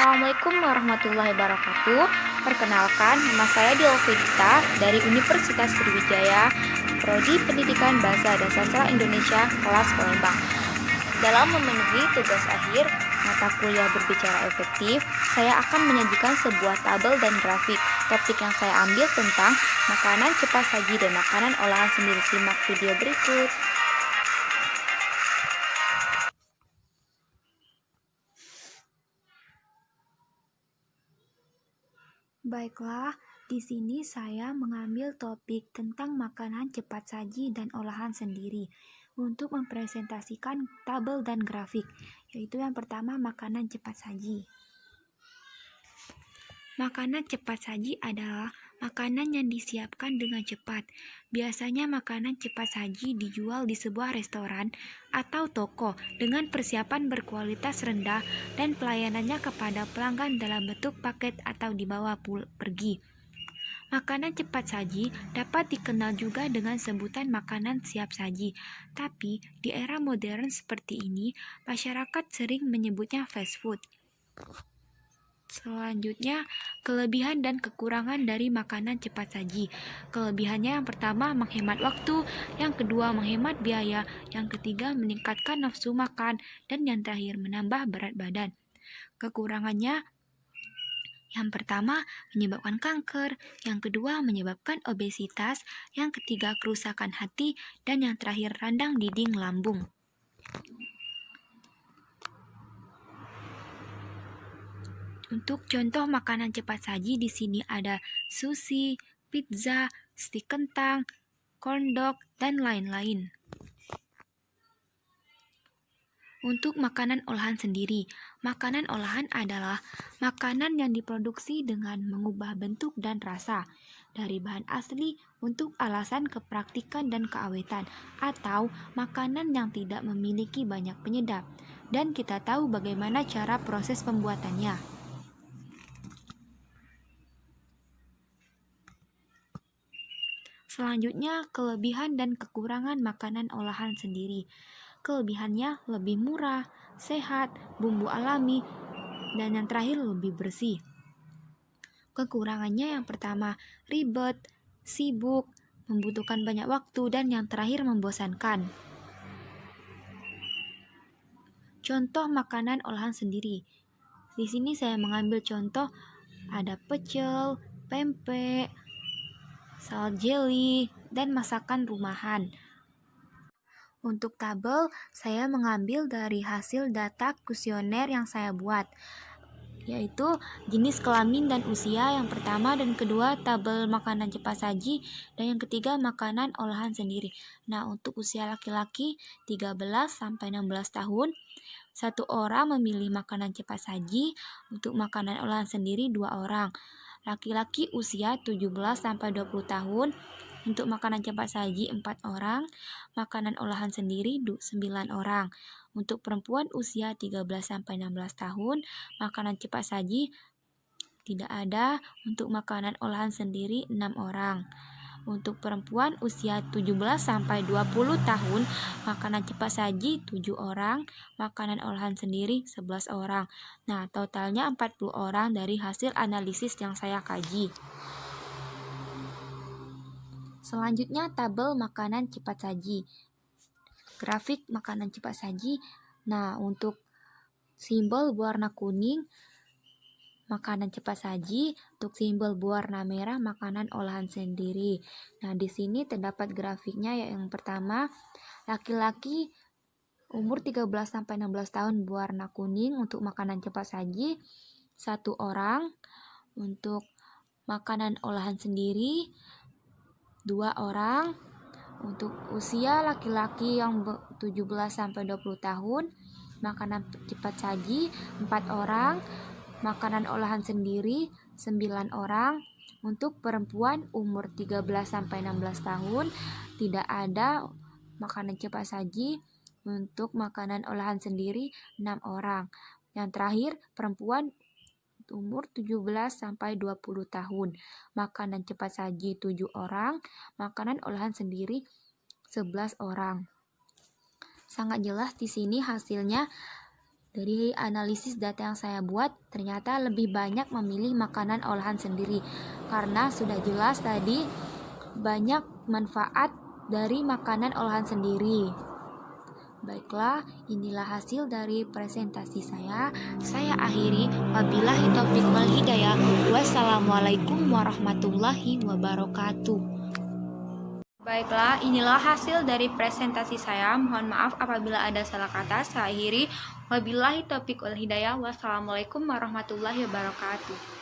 Assalamualaikum warahmatullahi wabarakatuh. Perkenalkan, nama saya Diovidita dari Universitas Sriwijaya, Prodi Pendidikan Bahasa dan Sastra Indonesia, kelas Palembang. Dalam memenuhi tugas akhir mata kuliah berbicara efektif, saya akan menyajikan sebuah tabel dan grafik. Topik yang saya ambil tentang makanan cepat saji dan makanan olahan sendiri. Simak video berikut. Baiklah, di sini saya mengambil topik tentang makanan cepat saji dan olahan sendiri untuk mempresentasikan tabel dan grafik, yaitu yang pertama makanan cepat saji. Makanan cepat saji adalah makanan yang disiapkan dengan cepat. Biasanya makanan cepat saji dijual di sebuah restoran atau toko dengan persiapan berkualitas rendah dan pelayanannya kepada pelanggan dalam bentuk paket atau dibawa pergi. Makanan cepat saji dapat dikenal juga dengan sebutan makanan siap saji, tapi di era modern seperti ini, masyarakat sering menyebutnya fast food. Selanjutnya, kelebihan dan kekurangan dari makanan cepat saji. Kelebihannya yang pertama menghemat waktu, yang kedua menghemat biaya, yang ketiga meningkatkan nafsu makan, dan yang terakhir menambah berat badan. Kekurangannya yang pertama menyebabkan kanker, yang kedua menyebabkan obesitas, yang ketiga kerusakan hati, dan yang terakhir radang dinding lambung. Untuk contoh makanan cepat saji di sini ada sushi, pizza, stik kentang, corn dog, dan lain-lain. Untuk makanan olahan sendiri, makanan olahan adalah makanan yang diproduksi dengan mengubah bentuk dan rasa dari bahan asli untuk alasan kepraktikan dan keawetan, atau makanan yang tidak memiliki banyak penyedap, dan kita tahu bagaimana cara proses pembuatannya. Selanjutnya, kelebihan dan kekurangan makanan olahan sendiri. Kelebihannya lebih murah, sehat, bumbu alami, dan yang terakhir lebih bersih. Kekurangannya yang pertama, ribet, sibuk, membutuhkan banyak waktu, dan yang terakhir membosankan. Contoh makanan olahan sendiri. Di sini saya mengambil contoh ada pecel, pempek, salad jelly, dan masakan rumahan. Untuk tabel, saya mengambil dari hasil data kuesioner yang saya buat, yaitu jenis kelamin dan usia yang pertama dan kedua, tabel makanan cepat saji, dan yang ketiga makanan olahan sendiri. Nah, untuk usia laki-laki 13-16 tahun, satu orang memilih makanan cepat saji. Untuk makanan olahan sendiri 2 orang. Laki-laki usia 17-20 tahun, untuk makanan cepat saji 4 orang, makanan olahan sendiri 9 orang. Untuk perempuan usia 13-16 tahun, makanan cepat saji tidak ada. Untuk makanan olahan sendiri 6 orang. Untuk perempuan usia 17-20 tahun, makanan cepat saji 7 orang, makanan olahan sendiri 11 orang. Nah, totalnya 40 orang dari hasil analisis yang saya kaji. Selanjutnya, tabel makanan cepat saji. Grafik makanan cepat saji. Nah, untuk simbol berwarna kuning makanan cepat saji, untuk simbol berwarna merah makanan olahan sendiri. Nah, di sini terdapat grafiknya. Yang pertama, laki-laki umur 13-16 tahun berwarna kuning untuk makanan cepat saji 1 orang. Untuk makanan olahan sendiri 2 orang. Untuk usia laki-laki yang 17-20 tahun, makanan cepat saji 4 orang. Makanan olahan sendiri 9 orang. Untuk perempuan umur 13-16 tahun tidak ada makanan cepat saji. Untuk makanan olahan sendiri 6 orang. Yang terakhir perempuan umur 17-20 tahun. Makanan cepat saji 7 orang, makanan olahan sendiri 11 orang. Sangat jelas di sini hasilnya Dari analisis data yang saya buat, ternyata lebih banyak memilih makanan olahan sendiri. Karena sudah jelas tadi banyak manfaat dari makanan olahan sendiri. Baiklah, inilah hasil dari presentasi saya. Saya akhiri. Wabillahi taufiq wal hidayah. Wassalamualaikum warahmatullahi wabarakatuh. Baiklah, inilah hasil dari presentasi saya. Mohon maaf apabila ada salah kata. Saya akhiri. Wabillahi taufiq wal hidayah. Wassalamualaikum warahmatullahi wabarakatuh.